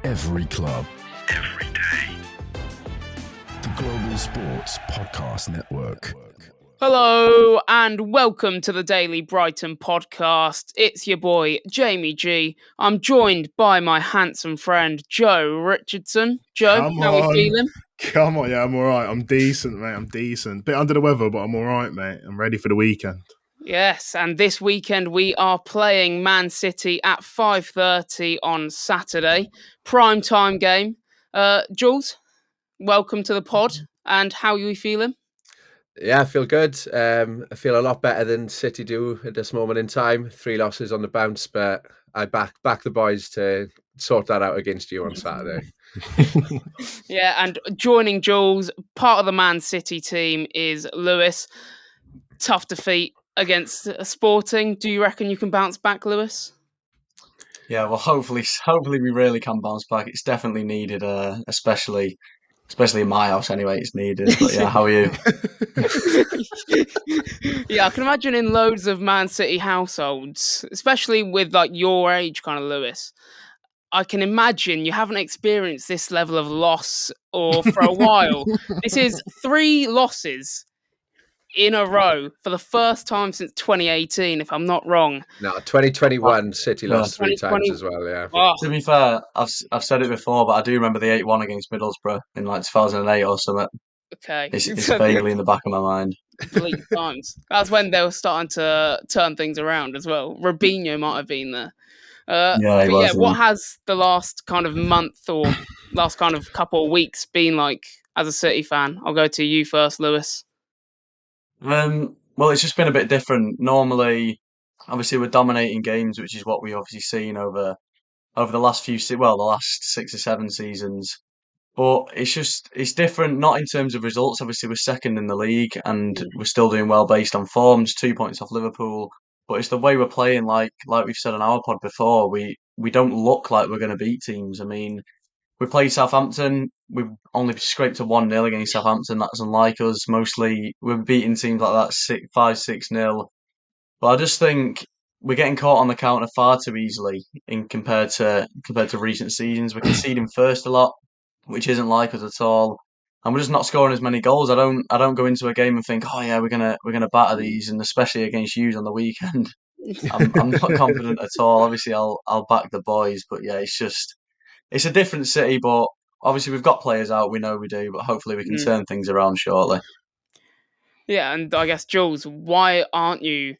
Every club. Every day. The Global Sports Podcast Network. Hello and welcome to the Daily Brighton podcast. It's your boy, Jamie G. I'm joined by my handsome friend, Joe Richardson. Joe, how are we feeling? Come on, yeah, I'm all right. I'm decent, mate. I'm decent. Bit under the weather, but I'm all right, mate. I'm ready for the weekend. Yes, and this weekend we are playing Man City at 5:30 on Saturday. Prime time game. Jules, welcome to the pod. And how are you feeling? Yeah, I feel good. I feel a lot better than City do at this moment in time. 3 losses on the bounce, but I back the boys to sort that out against you on Saturday. Yeah, and joining Jules, part of the Man City team is Lewis. Tough defeat against Sporting. Do you reckon you can bounce back, Lewis? Yeah, well, hopefully we really can bounce back. It's definitely needed, especially in my house anyway. It's needed. But yeah, how are you? Yeah, I can imagine in loads of Man City households, especially with like your age, kind of Lewis. I can imagine you haven't experienced this level of loss or for a while. This is 3 losses in a row for the first time since 2018, if I'm not wrong. No, 2021 City lost 3 times as well, yeah. Oh. To be fair, I've said it before, but I do remember the 8-1 against Middlesbrough in like 2008 or something. Okay. It's vaguely in the back of my mind. Bleak times. That's when they were starting to turn things around as well. Robinho might have been there. What has the last kind of month or last kind of couple of weeks been like as a City fan? I'll go to you first, Lewis. Well, it's just been a bit different. Normally, obviously, we're dominating games, which is what we obviously seen over the last the last 6 or 7 seasons. But it's different, not in terms of results. Obviously, we're second in the league and we're still doing well based on forms, 2 points off Liverpool. But it's the way we're playing, like we've said on our pod before. We don't look like we're going to beat teams. I mean, we played Southampton. We've only scraped a 1-0 against Southampton. That's unlike us. Mostly we're beating teams like that 5-6-0. But I just think we're getting caught on the counter far too easily in compared to recent seasons. We're conceding first a lot, which isn't like us at all. And we're just not scoring as many goals. I don't go into a game and think, oh yeah, we're gonna batter these, and especially against you on the weekend. I'm not confident at all. Obviously, I'll back the boys, but yeah, it's a different City. But obviously, we've got players out. We know we do, but hopefully, we can turn things around shortly. Yeah, and I guess Jules, why aren't you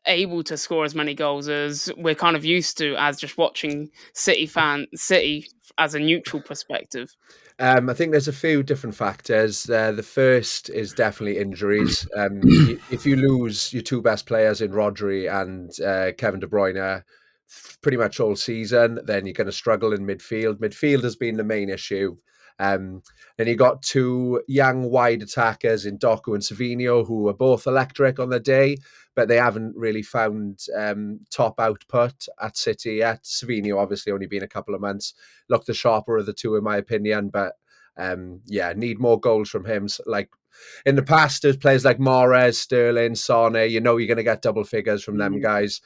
able to score as many goals as we're kind of used to as just watching City as a neutral perspective? I think there's a few different factors. The first is definitely injuries. If you lose your 2 best players in Rodri and Kevin De Bruyne pretty much all season, then you're going to struggle in midfield. Midfield has been the main issue. Then you got 2 young wide attackers in Doku and Savinho, who are both electric on the day, but they haven't really found top output at City yet. Savinho obviously only been a couple of months. Looked the sharper of the 2 in my opinion, but need more goals from him. So, like in the past, there's players like Mahrez, Sterling, Sane. You know you're going to get double figures from them guys.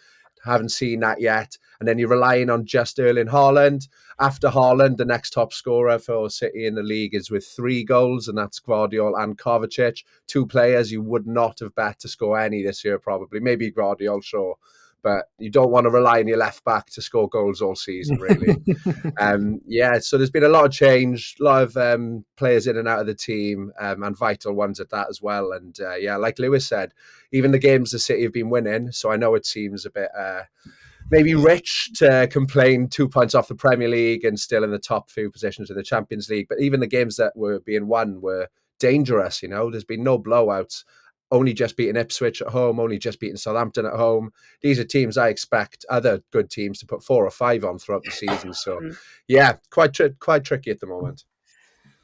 Haven't seen that yet. And then you're relying on just Erling Haaland. After Haaland, the next top scorer for City in the league is with 3 goals, and that's Gvardiol and Kovacic. 2 players you would not have bet to score any this year, probably. Maybe Gvardiol, sure. But you don't want to rely on your left back to score goals all season, really. So there's been a lot of change, a lot of players in and out of the team, and vital ones at that as well. And like Lewis said, even the games the City have been winning, so I know it seems a bit maybe rich to complain 2 points off the Premier League and still in the top few positions in the Champions League. But even the games that were being won were dangerous, you know. There's been no blowouts. Only just beating Ipswich at home, only just beating Southampton at home. These are teams I expect other good teams to put 4 or 5 on throughout the season. So, yeah, quite tricky at the moment.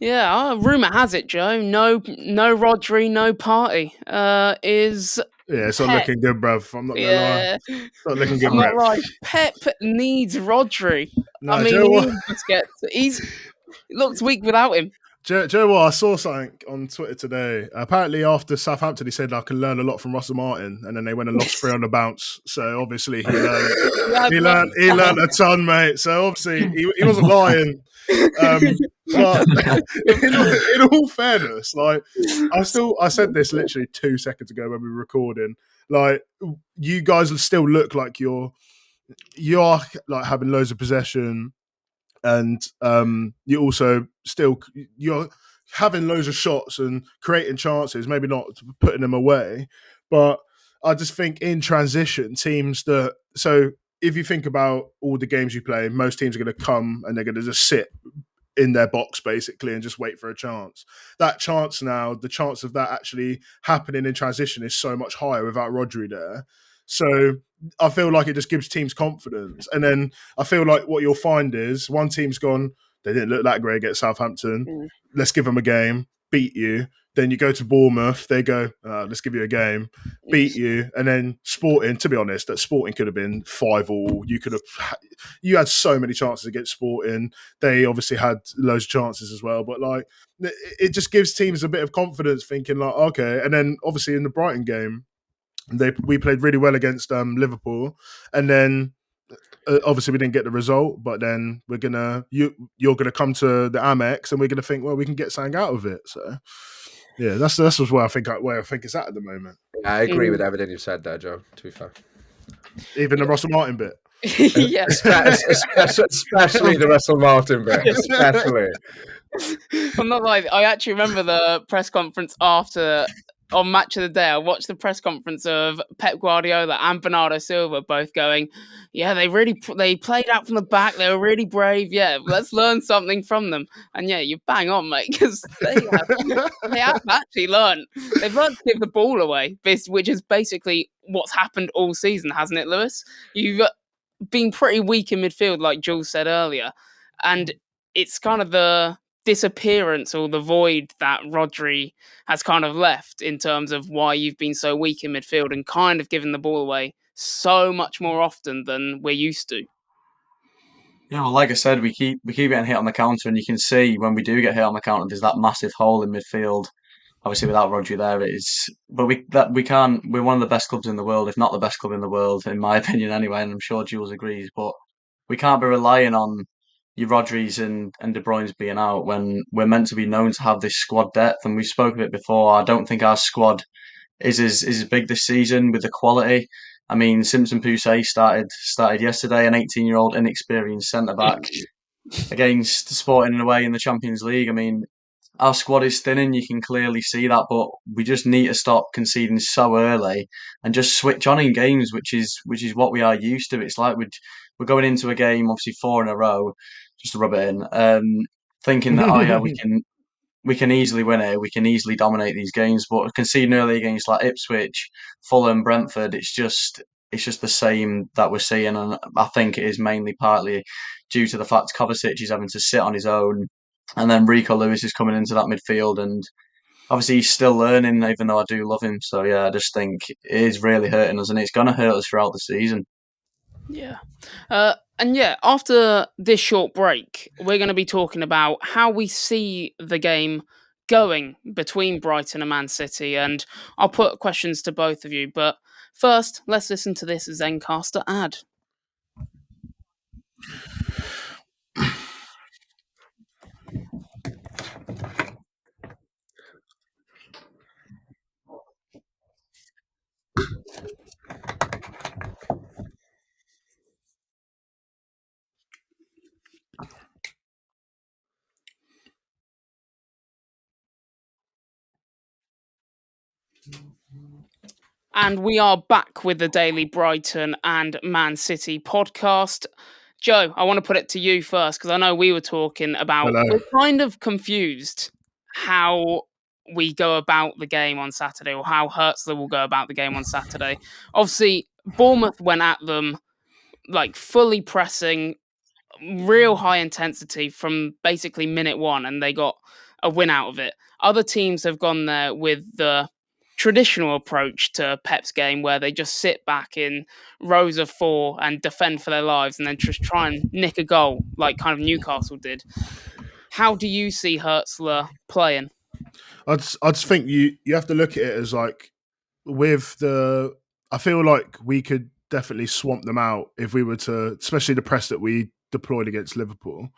Yeah, rumour has it, Joe. No Rodri, no party. It's not looking good, bruv. I'm not gonna lie. It's not looking good, bruv. Right. Pep needs Rodri. No, he looks weak without him. Do you know what? I saw something on Twitter today. Apparently, after Southampton, he said I can learn a lot from Russell Martin, and then they went and lost 3 on the bounce. So obviously, he learned a ton, mate. So obviously, he wasn't lying. But in all fairness, like I said this literally 2 seconds ago when we were recording. Like, you guys still look like you're like having loads of possession. And you also you're having loads of shots and creating chances, maybe not putting them away. But I just think in transition, teams so if you think about all the games you play, most teams are going to come and they're going to just sit in their box basically and just wait for a chance. That chance now, the chance of that actually happening in transition is so much higher without Rodri there. So I feel like it just gives teams confidence. And then I feel like what you'll find is one team's gone, they didn't look that great against Southampton. Let's give them a game, beat you. Then you go to Bournemouth, they go, let's give you a game, beat you. And then Sporting, to be honest, that Sporting could have been 5-5. You had so many chances against Sporting. They obviously had loads of chances as well. But like, it just gives teams a bit of confidence thinking like, okay. And then obviously in the Brighton game, we played really well against Liverpool, and then obviously we didn't get the result. But then you're gonna come to the Amex, and we're gonna think, well, we can get something out of it. So yeah, that's where I think it's at the moment. I agree with everything you said there, Joe. To be fair, even the Russell Martin bit. Yeah, especially the Russell Martin bit, especially. I'm not like I actually remember the press conference after. On Match of the Day, I watched the press conference of Pep Guardiola and Bernardo Silva both going, yeah, they played out from the back. They were really brave. Yeah, let's learn something from them. And yeah, you bang on, mate, because they have actually learned. They've learned to give the ball away, which is basically what's happened all season, hasn't it, Lewis? You've been pretty weak in midfield, like Jules said earlier. And it's kind of the disappearance or the void that Rodri has kind of left in terms of why you've been so weak in midfield and kind of given the ball away so much more often than we're used to. Yeah, well, like I said, we keep getting hit on the counter, and you can see when we do get hit on the counter, there's that massive hole in midfield. Obviously, without Rodri there, it is. But we can't. We're one of the best clubs in the world, if not the best club in the world, in my opinion, anyway. And I'm sure Jules agrees. But we can't be relying on your Rodris and De Bruyne's being out when we're meant to be known to have this squad depth. And we've spoken of it before. I don't think our squad is as big this season with the quality. I mean, Simpson Poussey started yesterday, an 18-year-old inexperienced centre back against Sporting away in the Champions League. I mean, our squad is thinning. You can clearly see that, but we just need to stop conceding so early and just switch on in games, which is what we are used to. It's like we're going into a game, obviously 4 in a row, just to rub it in, thinking that we can easily win it, we can easily dominate these games, but conceding early against like Ipswich, Fulham, Brentford, it's just the same that we're seeing, and I think it is mainly partly due to the fact Kovacic is having to sit on his own. And then Rico Lewis is coming into that midfield, and obviously he's still learning, even though I do love him. So yeah, I just think it is really hurting us, and it's going to hurt us throughout the season. Yeah. And yeah, after this short break, we're going to be talking about how we see the game going between Brighton and Man City. And I'll put questions to both of you. But first, let's listen to this Zencastr ad. And we are back with the Daily Brighton and Man City podcast. Joe, I want to put it to you first, because I know we were talking about, Hello. we're kind of confused how we go about the game on Saturday, or how Hertzler will go about the game on Saturday. Obviously, Bournemouth went at them, like fully pressing, real high intensity from basically minute one, and they got a win out of it. Other teams have gone there with the traditional approach to Pep's game, where they just sit back in rows of 4 and defend for their lives, and then just try and nick a goal, like kind of Newcastle did. How do you see Hertzler playing? I just think you have to look at it as like I feel like we could definitely swamp them out if we were to, especially the press that we deployed against Liverpool.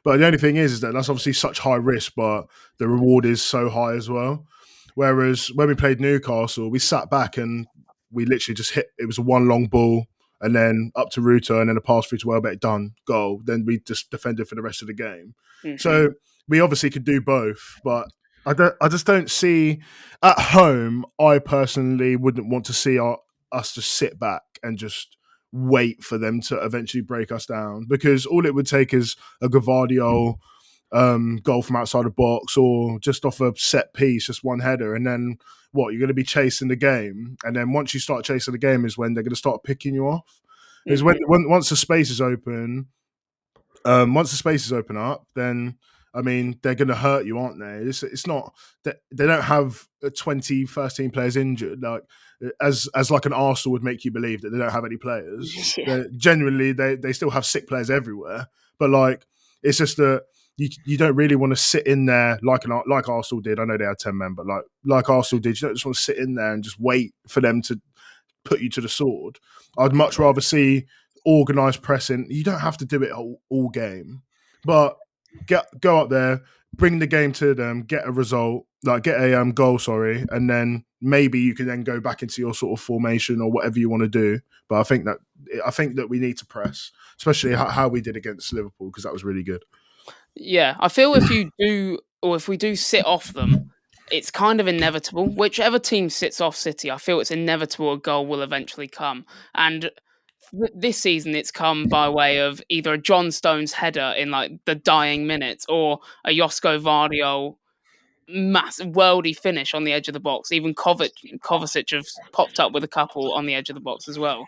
But the only thing is that that's obviously such high risk, but the reward is so high as well. Whereas when we played Newcastle, we sat back and we literally just hit. It was a one long ball and then up to Ruta and then a pass through to Welbeck, done, goal. Then we just defended for the rest of the game. Mm-hmm. So we obviously could do both, but I just don't see at home. I personally wouldn't want to see us just sit back and just wait for them to eventually break us down, because all it would take is a Gavardio goal from outside the box or just off a set piece, just one header, and then what? You're going to be chasing the game, and then once you start chasing the game is when they're going to start picking you off. Is when once the space is open, up, then I mean, they're going to hurt you, aren't they? It's not that they don't have 20 first-team players injured, like as like an Arsenal would make you believe that they don't have any players. Yeah. Genuinely, they still have sick players everywhere. But like, it's just that you don't really want to sit in there like Arsenal did. I know they had 10 men, but like Arsenal did, you don't just want to sit in there and just wait for them to put you to the sword. I'd much rather see organised pressing. You don't have to do it all game, but go up there, bring the game to them, get a result, like get a goal, and then maybe you can then go back into your sort of formation or whatever you want to do. But I think that we need to press, especially how we did against Liverpool, because that was really good. Yeah, I feel if we do sit off them, it's kind of inevitable. Whichever team sits off City, I feel it's inevitable a goal will eventually come. And this season, it's come by way of either a John Stones header in like the dying minutes or a Josko Vardio massive worldy finish on the edge of the box. Even Kovacic have popped up with a couple on the edge of the box as well.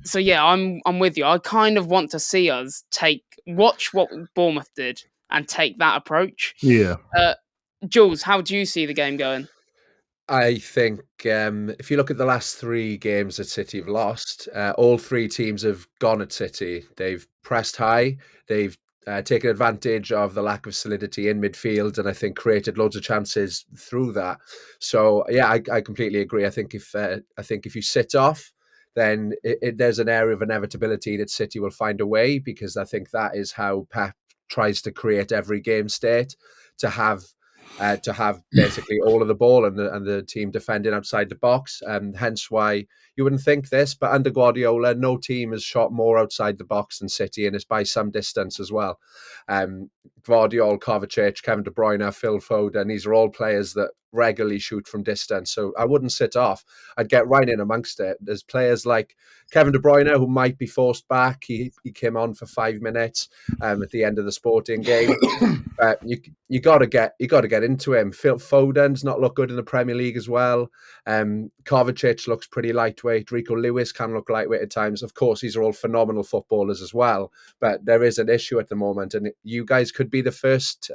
So yeah, I'm with you. I kind of want to see us watch what Bournemouth did and take that approach. Yeah. Jules, how do you see the game going? I think if you look at the last 3 games that City have lost, all 3 teams have gone at City. They've pressed high. They've taken advantage of the lack of solidity in midfield, and I think created loads of chances through that. So yeah, I completely agree. I think if you sit off, then there's an area of inevitability that City will find a way, because I think that is how Pep tries to create every game state, to have basically all of the ball and the team defending outside the box. Hence why you wouldn't think this, but under Guardiola, no team has shot more outside the box than City, and it's by some distance as well. Guardiola, Kovacic, Kevin De Bruyne, Phil Foden, these are all players that regularly shoot from distance. So I wouldn't sit off. I'd get right in amongst it. There's players like Kevin De Bruyne who might be forced back. He came on for 5 minutes at the end of the Sporting game. You got to get into him. Phil Foden's not looked good in the Premier League as well. Kovacic looks pretty lightweight. Rico Lewis can look lightweight at times. Of course, these are all phenomenal footballers as well. But there is an issue at the moment, and you guys could be the first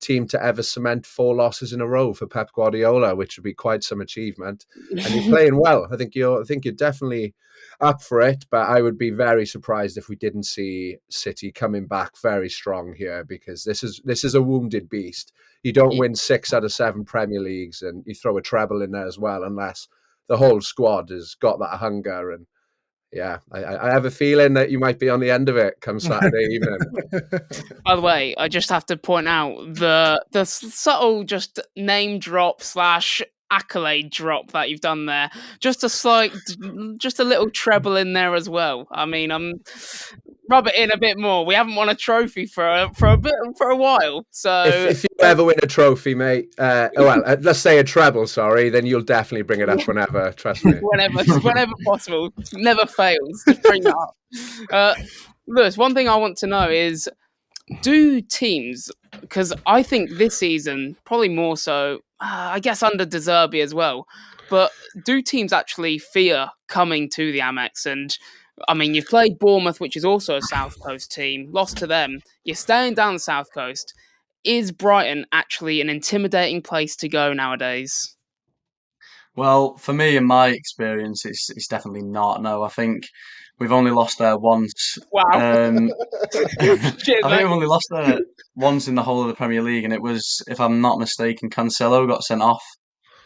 team to ever cement 4 losses in a row for Pep Guardiola, which would be quite some achievement. And you're playing well. I think you're definitely up for it, but I would be very surprised if we didn't see City coming back very strong here, because this is a wounded beast. You don't win 6 out of 7 Premier Leagues and you throw a treble in there as well, unless the whole squad has got that hunger. And yeah, I have a feeling that you might be on the end of it come Saturday evening. By the way, I just have to point out the subtle just name drop / accolade drop that you've done there. Just a little treble in there as well. I mean, rub it in a bit more. We haven't won a trophy for a while. So if you ever win a trophy, mate, let's say a treble, sorry, then you'll definitely bring it up whenever. Trust me. whenever possible. Never fails. Just bring that up. Lewis, one thing I want to know is, do teams, because I think this season, probably more so, I guess under De Zerbi as well, but do teams actually fear coming to the Amex? And I mean, you've played Bournemouth, which is also a South Coast team, lost to them. You're staying down the South Coast. Is Brighton actually an intimidating place to go nowadays? Well, for me, in my experience, it's definitely not. No, I think we've only lost there once. Wow. I Cheers, think mate. we've only lost there once in the whole of the Premier League, and it was, if I'm not mistaken, Cancelo got sent off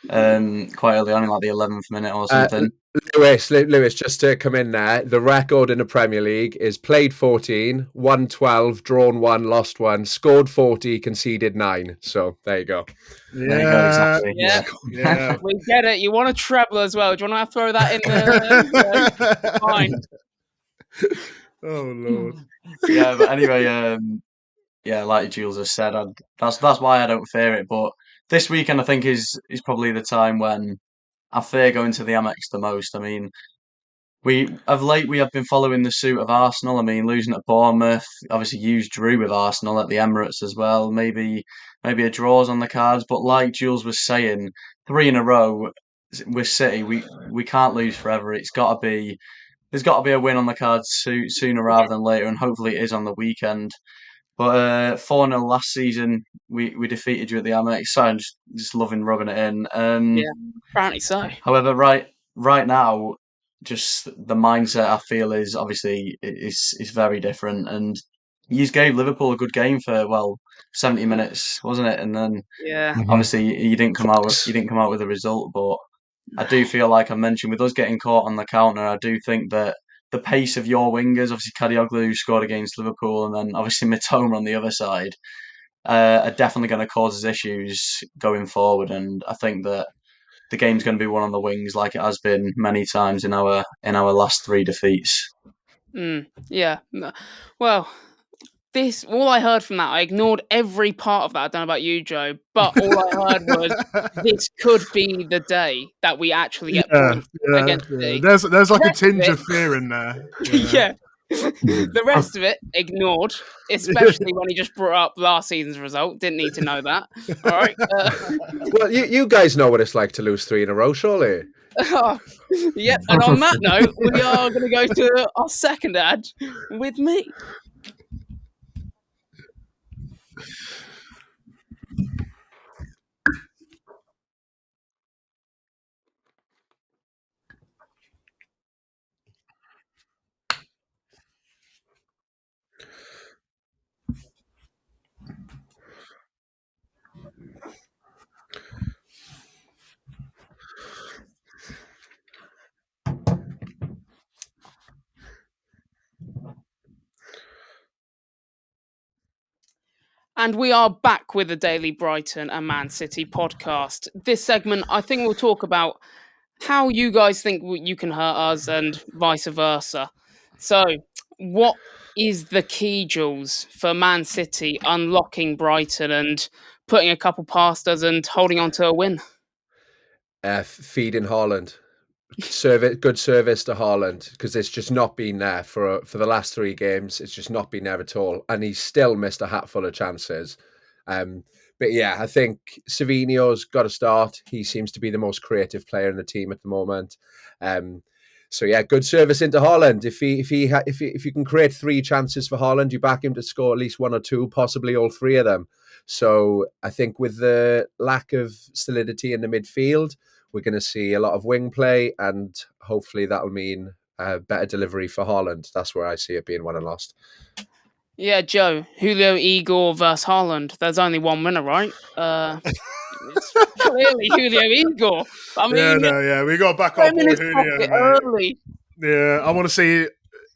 quite early on in like the 11th minute or something. Lewis, just to come in there, the record in the Premier League is played 14, won 12, drawn 1, lost 1, scored 40, conceded 9. So there you go. There you go, exactly. Yeah. We get it. You want a treble as well. Do you want to throw that in there? Fine. Oh Lord. Yeah, but anyway, yeah, like Jules has said, that's why I don't fear it. But this weekend, I think is probably the time when I fear going to the Amex the most. I mean, of late we have been following the suit of Arsenal. I mean, losing at Bournemouth, obviously you drew with Arsenal at the Emirates as well. Maybe a draw's on the cards. But like Jules was saying, 3 in a row with City, we can't lose forever. There's got to be a win on the cards sooner rather than later, and hopefully it is on the weekend. But 4-0 last season, we defeated you at the Amex. So I'm just loving rubbing it in. Yeah, apparently so. However, right now, just the mindset I feel is obviously is very different. And you just gave Liverpool a good game for 70 minutes, wasn't it? And then Yeah. obviously you didn't come out with a result, but I do feel like I mentioned with us getting caught on the counter, I do think that the pace of your wingers, obviously Kadioglu scored against Liverpool, and then obviously Mitoma on the other side, are definitely going to cause us issues going forward. And I think that the game's going to be won on the wings, like it has been many times in our last 3 defeats. Yeah. Well, all I heard from that, I ignored every part of that. I don't know about you, Joe, but all I heard was this could be the day that we actually get points against City. There's like a tinge of fear in there. Yeah. The rest of it ignored, especially when he just brought up last season's result. Didn't need to know that. All right. Well, you guys know what it's like to lose 3 in a row, surely. Yep. And on that note, we are going to go to our second ad with me. And we are back with the Daily Brighton and Man City podcast. This segment, I think we'll talk about how you guys think you can hurt us and vice versa. So, what is the key, Jules, for Man City unlocking Brighton and putting a couple past us and holding on to a win? Feeding Haaland. Good service to Haaland, because it's just not been there for the last 3 games. It's just not been there at all, and he's still missed a hatful of chances. But yeah, I think Savinho's got to start. He seems to be the most creative player in the team at the moment. So yeah, good service into Haaland. If you can create 3 chances for Haaland, you back him to score at least 1 or 2, possibly all 3 of them. So I think with the lack of solidity in the midfield, we're going to see a lot of wing play, and hopefully that'll mean better delivery for Haaland. That's where I see it being won and lost. Yeah, Joe, Julio Igor versus Haaland. There's only one winner, right? It's clearly Julio Igor. I mean, we got back our boy Julio, mate. Early. Yeah, I want to see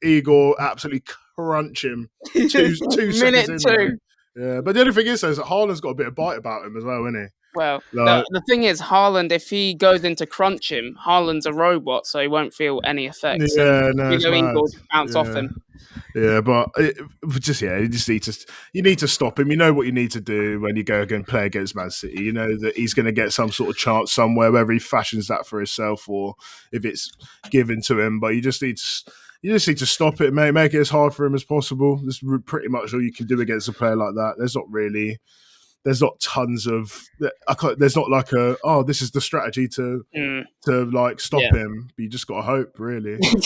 Igor absolutely crunch him 2 seconds Minute in. 2. Mate. Yeah, but the only thing is that Haaland's got a bit of bite about him as well, isn't he? Well, the thing is, Haaland, if he goes into crunch him, Haaland's a robot, so he won't feel any effects. Yeah, no, it's mad. Bounce off him. Yeah, but you need to stop him. You know what you need to do when you go and play against Man City. You know that he's going to get some sort of chance somewhere, whether he fashions that for himself or if it's given to him. But you just need to stop it, mate. Make it as hard for him as possible. That's pretty much all you can do against a player like that. There's not tons of. There's not like this is the strategy to like stop him. But you just got to hope, really. But,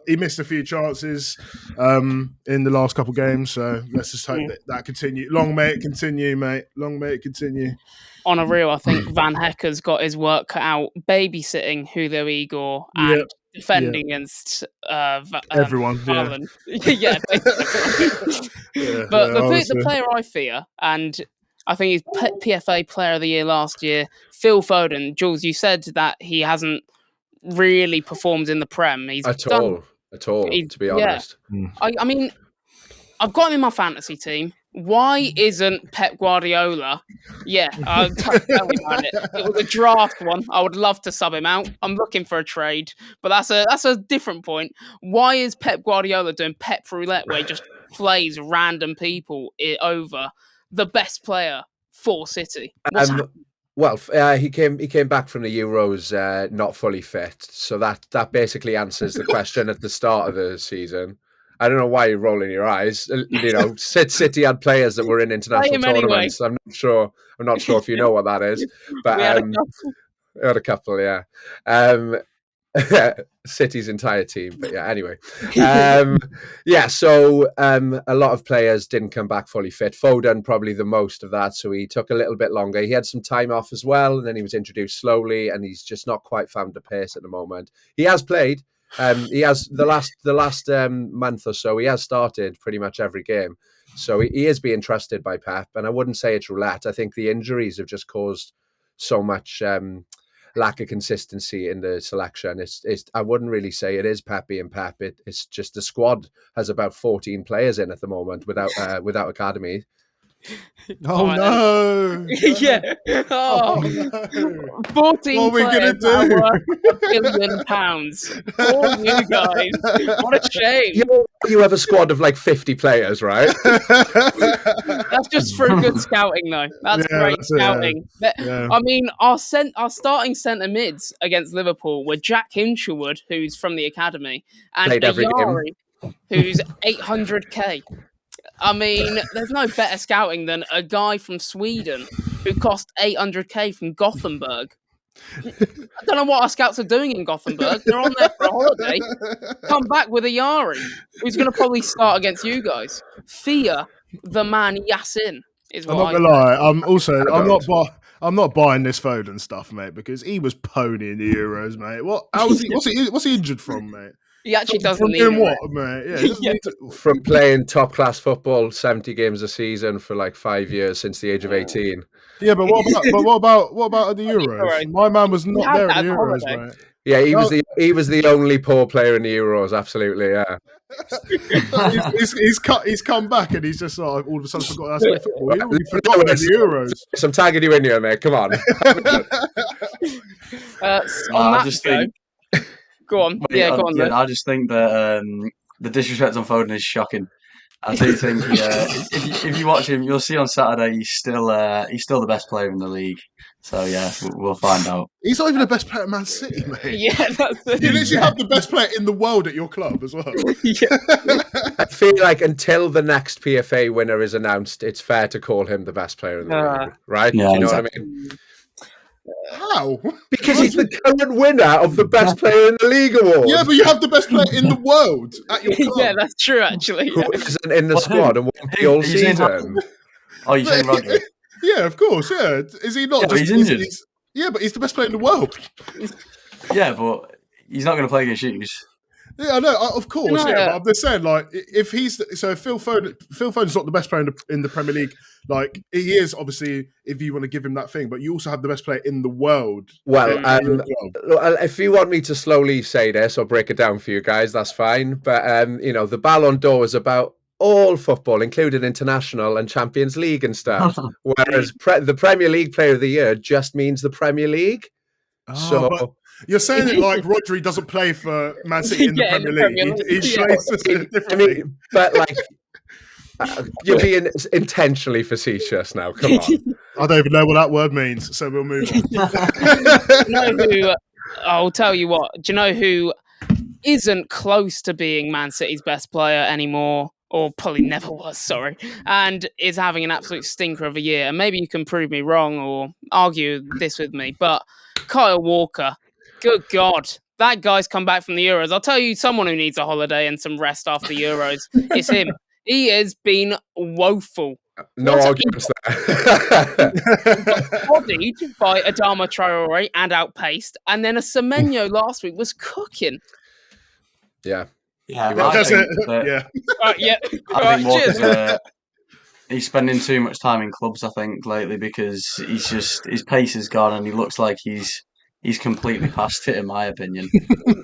he missed a few chances in the last couple of games, so let's just hope that continue. Long may it continue, mate. Long may it continue. On a real, I think Van Hecker's got his work cut out babysitting Julio Igor and defending against everyone. Yeah, Haaland. Yeah, basically. But the player I fear, and I think he's PFA Player of the Year last year, Phil Foden. Jules, you said that he hasn't really performed in the Prem. He's at done all, to be honest. I mean, I've got him in my fantasy team. Why isn't Pep Guardiola? Yeah, tell me about it. It was a draft one. I would love to sub him out. I'm looking for a trade, but that's a different point. Why is Pep Guardiola doing Pep Roulette, where he just plays random people over the best player for City? What's happening? Well, he came back from the Euros not fully fit, so that basically answers the question at the start of the season. I don't know why you're rolling your eyes. You know, City had players that were in international tournaments. Anyway. I'm not sure if you know what that is, but we had a couple, yeah. City's entire team, but yeah. Anyway, So a lot of players didn't come back fully fit. Foden probably the most of that, so he took a little bit longer. He had some time off as well, and then he was introduced slowly, and he's just not quite found the pace at the moment. He has played. He has the last month or so. He has started pretty much every game, so he is being trusted by Pep. And I wouldn't say it's roulette. I think the injuries have just caused so much lack of consistency in the selection. It's I wouldn't really say it is Pep being Pep. It's just the squad has about 14 players in at the moment without academy. Oh no! Yeah. Oh no. 14 what are we gonna do? £1 billion for you guys. What a shame. You have a squad of like 50 players, right? That's just for good scouting, though. That's great scouting. Yeah. I mean, our starting centre mids against Liverpool were Jack Hinchelwood, who's from the academy, and Ayari, who's 800k. I mean, there's no better scouting than a guy from Sweden who cost 800k from Gothenburg. I don't know what our scouts are doing in Gothenburg. They're on there for a holiday. Come back with Ayari, who's going to probably start against you guys. Fear the man Yasin is what I'm not gonna lie. I'm not buying this Foden stuff, mate, because he was ponying the Euros, mate. What's he injured from, mate? He actually doesn't need doing what, mate? Yeah, from playing top class football, 70 games a season for like 5 years since the age of 18. Yeah, but what about at the Euros? My man was not there at the Euros, mate. Yeah, he was the only poor player in the Euros. Absolutely, yeah. he's come back and he's just like all of a sudden forgot how to play football. He forgot about the Euros. So I'm tagging you in here, mate. Come on. Go on. Go on. Yeah, I just think that the disrespect on Foden is shocking. I do think if you watch him, you'll see on Saturday he's still the best player in the league. So yeah, we'll find out. He's not even the best player at Man City, mate. Yeah, you literally have the best player in the world at your club as well. Yeah. I feel like until the next PFA winner is announced, it's fair to call him the best player in the league, right? Yeah, do you know exactly. what I mean? How? Because he's the current winner of the Best Player in the League award. Yeah, but you have the best player in the world at your club. Yeah, that's true, actually. Who isn't in the squad and won't be all season. Oh, you're saying Rodri? Yeah, of course, yeah. Is he not? Yeah, he's injured. Yeah, but he's the best player in the world. Yeah, but he's not going to play against Hughes. Yeah, I know, of course. Yeah, but I'm just saying, like, if Phil Foden's not the best player in the Premier League, like he is obviously. If you want to give him that thing, but you also have the best player in the world. Well, if you want me to slowly say this or break it down for you guys, that's fine. But the Ballon d'Or is about all football, including international and Champions League and stuff. Whereas the Premier League Player of the Year just means the Premier League. But you're saying it like Rodri doesn't play for Man City in the Premier League. He plays differently. But like, you're being intentionally facetious now. Come on. I don't even know what that word means, so we'll move on. I'll tell you what. Do you know who isn't close to being Man City's best player anymore? Or probably never was, sorry, and is having an absolute stinker of a year. And maybe you can prove me wrong or argue this with me, but Kyle Walker, good God, that guy's come back from the Euros. I'll tell you someone who needs a holiday and some rest after the Euros. It's him. He has been woeful. No arguments there. Bodied by Adama Traore and outpaced, and then a Semenyo last week was cooking. Yeah. Yeah, He was. I That's think it. that Yeah. Yeah. I think Cheers. Walker's he's spending too much time in clubs, I think, lately because his pace is gone and he looks like he's completely past it, in my opinion.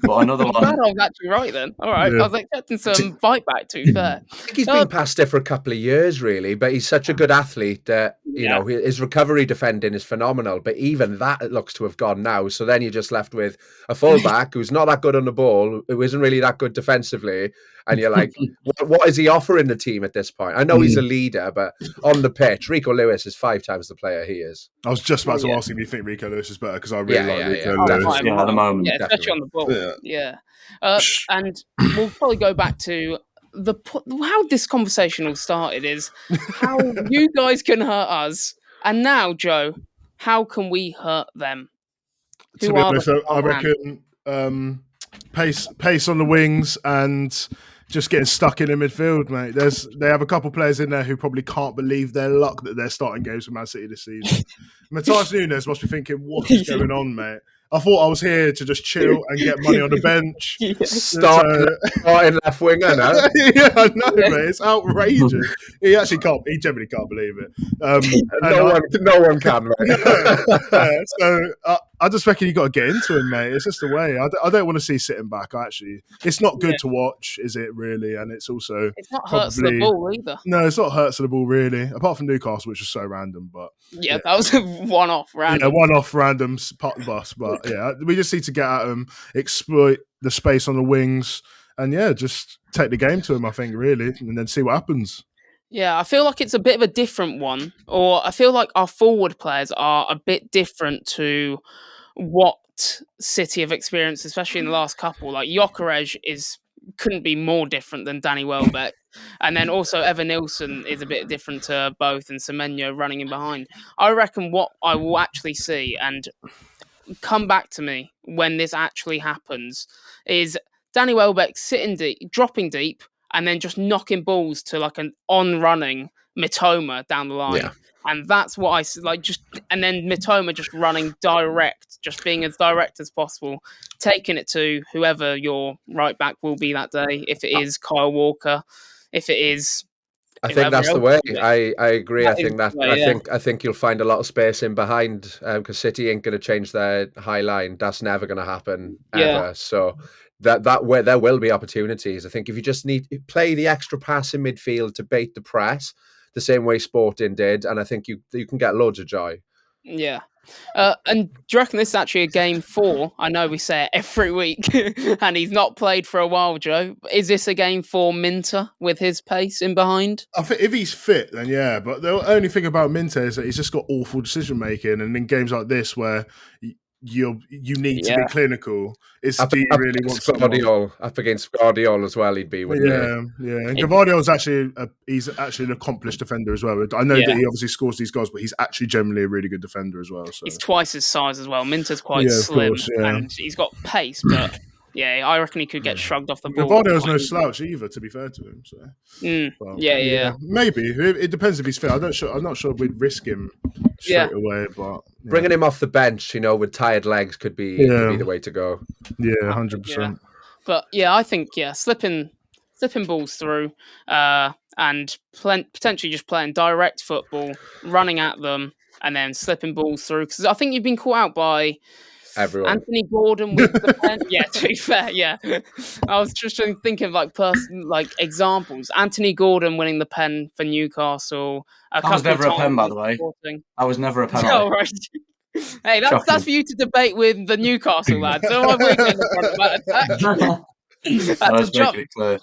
But another I'm glad one, I was actually right then. All right. I Yeah. was expecting some bite back, to be fair. I think he's been past it for a couple of years, really, but he's such a good athlete that, Yeah. his recovery defending is phenomenal, but even that it looks to have gone now. So then you're just left with a fullback who's not that good on the ball, who isn't really that good defensively, and you're like, what is he offering the team at this point? I know he's a leader, but on the pitch, Rico Lewis is 5 times the player he is. I was just about to Yeah. ask if you think Rico Lewis is better because I really like Rico Oh, Lewis. fine, Yeah, at the moment, yeah, especially on the ball. Yeah. And we'll probably go back to how this conversation all started is how you guys can hurt us, and now, Joe, how can we hurt them? To Who be are honest, the I reckon pace on the wings and just getting stuck in the midfield, mate. They have a couple players in there who probably can't believe their luck that they're starting games for Man City this season. Matthias Nunes must be thinking, "What is going on, mate? I thought I was here to just chill and get money on the bench." Starting left winger now. Yeah, I know, mate. It's outrageous. He generally can't believe it. No one can, mate. So I just reckon you got to get into him, mate. It's just the way. I don't want to see sitting back. It's not good to watch, is it? Really, and it's also not hurts the ball either. No, it's not hurts of the ball really. Apart from Newcastle, which is so random, but that was a one-off random. Yeah, one-off random part of the bus, but yeah, we just need to get at him, exploit the space on the wings, and just take the game to him. I think really, and then see what happens. Yeah, I feel like it's a bit of a different one, or I feel like our forward players are a bit different to what City have experienced, especially in the last couple. Like Gyökeres couldn't be more different than Danny Welbeck, and then also Evan Nilsson is a bit different to both, and Semenyo running in behind. I reckon what I will actually see, and come back to me when this actually happens, is Danny Welbeck sitting deep, dropping deep, and then just knocking balls to like an on-running Mitoma down the line. Yeah. And that's what I like. And then Mitoma just running direct, just being as direct as possible, taking it to whoever your right back will be that day. If it is Kyle Walker, if it is, I think that's the way. I agree. I think you'll find a lot of space in behind because City ain't going to change their high line. That's never going to happen ever. So that where there will be opportunities. I think if you just play the extra pass in midfield to bait the press, the same way Sporting did, and I think you can get loads of joy. Yeah. And do you reckon this is actually a game 4? I know we say it every week, and he's not played for a while, Joe. Is this a game 4 Minter with his pace in behind? I think if he's fit, then yeah. But the only thing about Minter is that he's just got awful decision making, and in games like this where you need to be clinical, do you really want Guardiola up against Guardiola as well? He'd be, wouldn't he? Yeah. And Gvardiol's actually an accomplished defender as well. I know that he obviously scores these goals, but he's actually generally a really good defender as well. So he's twice his size as well. Minter's quite slim, and he's got pace, but I reckon he could get shrugged off the ball. Gvardiol's no slouch either, to be fair to him. So maybe it depends if he's fit. I'm not sure we'd risk him straight away, but bringing him off the bench, with tired legs could be the way to go. Yeah, 100%. But I think slipping balls through, and potentially just playing direct football, running at them, and then slipping balls through. Because I think you've been caught out by everyone. Anthony Gordon with the pen. To be fair, I was just thinking of examples. Anthony Gordon winning the pen for Newcastle. I was never a pen, by the way. I was never a pen. Oh, right. Hey, that's for you to debate with the Newcastle lads. So I won't get in the front of that attack. I was making it clear.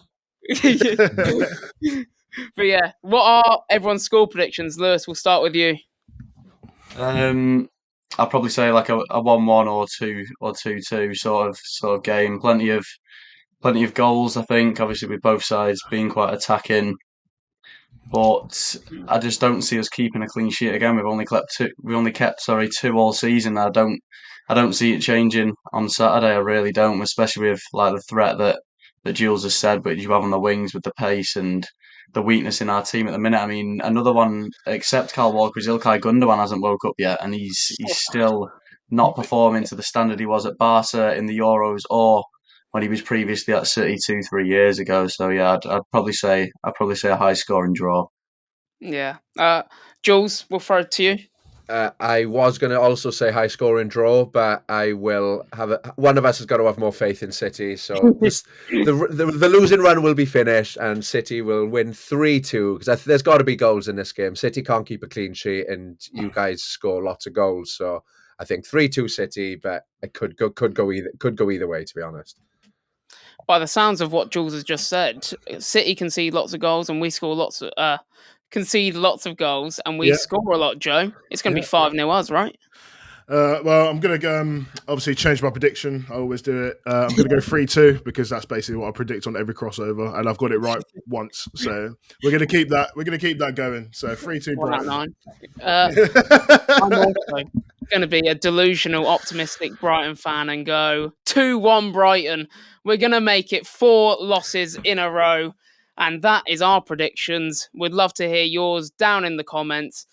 But what are everyone's score predictions? Lewis, we'll start with you. I'll probably say like a 1-1 or 2-2 sort of game. Plenty of goals, I think. Obviously, with both sides being quite attacking, but I just don't see us keeping a clean sheet again. We've only kept 2 all season. I don't see it changing on Saturday. I really don't, especially with like the threat that Jules has said, but you have on the wings with the pace and the weakness in our team at the minute. I mean, another one except Kyle Walker is Ilkay Gundogan hasn't woke up yet, and he's still not performing to the standard he was at Barca in the Euros or when he was previously at City 2-3 years ago. So yeah, I'd probably say a high scoring draw. Yeah. Jules, we'll throw it to you. I was going to also say high scoring draw, but I will have one of us has got to have more faith in City. So the losing run will be finished, and City will win 3-2 because there's got to be goals in this game. City can't keep a clean sheet, and you guys score lots of goals. So I think 3-2 City, but it could go either way, to be honest. By the sounds of what Jules has just said, City concede lots of goals, and we concede lots of goals, and we score a lot. Joe, it's going to be 5-0 us, right? Well, I'm going to obviously change my prediction. I always do it. I'm going to go 3-2 because that's basically what I predict on every crossover, and I've got it right once. So we're going to keep that. We're going to keep that going. So 3-2 Brighton. I'm also going to be a delusional, optimistic Brighton fan and go 2-1 Brighton. We're going to make it 4 losses in a row. And that is our predictions. We'd love to hear yours down in the comments.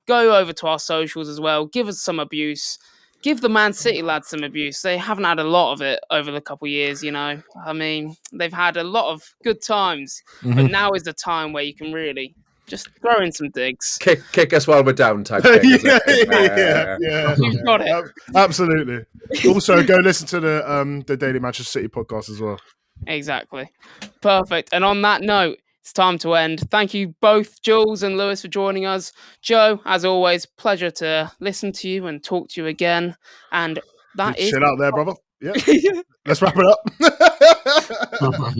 Go over to our socials as well. Give us some abuse. Give the Man City lads some abuse. They haven't had a lot of it over the couple of years, you know. I mean, they've had a lot of good times. But now is the time where you can really just throw in some digs. Kick us while we're down type thing. Yeah. You've got it. Absolutely. Also, go listen to the Daily Manchester City podcast as well. Exactly. Perfect. And on that note, it's time to end. Thank you both, Jules and Lewis, for joining us. Joe, as always, pleasure to listen to you and talk to you again. And that is... Chill out there, brother. Yeah. Let's wrap it up.